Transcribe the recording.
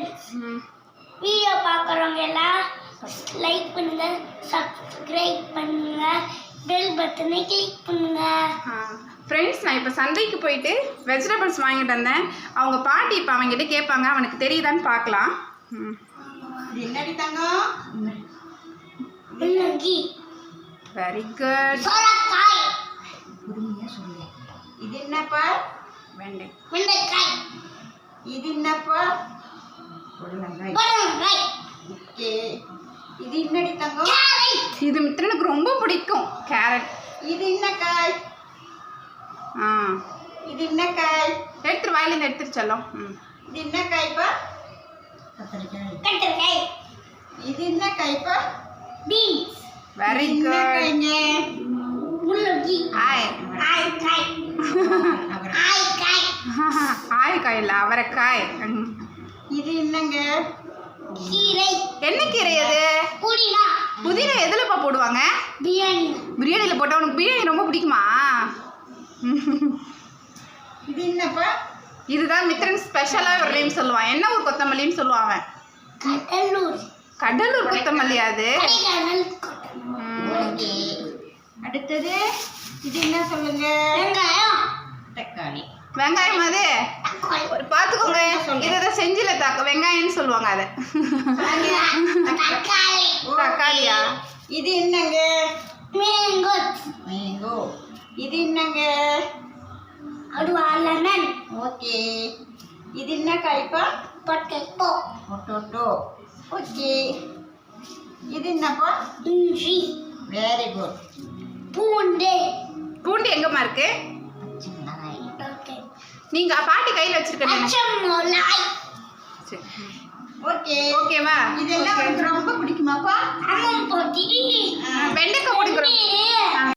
Friends, video பார்க்குறவங்க எல்லாம் like பண்ணுங்க, சப்ஸ்கிரைப் பண்ணுங்க, பெல் பட்டனை கிளிக் பண்ணுங்க. ஃப்ரெண்ட்ஸ், நான் இப்போ சந்தைக்கு போயிட்டு வெஜிடபிள்ஸ் வாங்கிட்டு வந்தேன். அவங்க பாட்டி இப்போ அவங்ககிட்ட கேட்பாங்க, அவனுக்கு தெரியுதான்னு பார்க்கலாம். என்னடி தங்கம்? Very good. சோளக்காய். பொறுமையா சொல்லு. இது என்னப்பா? வெண்டைக்காய். இது என்னப்பா? புடலங்காய். புடலங்காய். ஓகே. இது என்னடி தங்கம்? கேரட். இது மித்ரனுக்கு ரொம்ப பிடிக்கும், கேரட். இது என்ன காய்? இது என்ன காய்? எடுத்துரு, வாயிலேருந்து எடுத்துரு செல்லம். இது என்ன காய்ப்பா? கத்திரிக்காய். இது என்ன காய்ப்பா? பீன்ஸ். Very good. முள்ளங்கி. ஆயக்காய். ஆயக்காய் இல்லை, அவரைக்காய். இது என்னங்க? கீரை. என்ன கீரை அது? புதினா. புதினா எதுலப்பா போடுவாங்க? பிரியாணியில் போட்டால் உனக்கு பிரியாணி ரொம்ப பிடிக்குமா? இது என்னப்பா? இதுதான் மித்ரன் ஸ்பெஷலாக ஒரு நேம் சொல்லுவான். என்ன ஒரு கொத்தமல்லின்னு சொல்லுவான் அவன்? கடலூர் கொத்தமல்லி. அது ஓகே. அடுத்தது இது என்ன சொல்லுங்க? வெங்காயம். தக்காளி. வெங்காயம். அது பார்த்துக்கோங்க, இதை செஞ்சில வெங்காயம்னு சொல்லுவாங்க. அதை தக்காளியா? இது என்னங்க? மேங்கோ. மேங்கோ. இது என்னங்க? லெமன். ஓகே. இது என்ன காய்ப்பா? பொட்டேட்டோ. பொட்டேட்டோ. ஓகே. இது என்னப்பா? இஞ்சி. Very good. பூண்டு. பூண்டு எங்கம்மா இருக்கு? நீங்க பாட்டி கையில் வச்சிருக்கீங்க. ஓகே. ஓகேவா? இதெல்லாம் உனக்கு ரொம்ப பிடிக்குமா?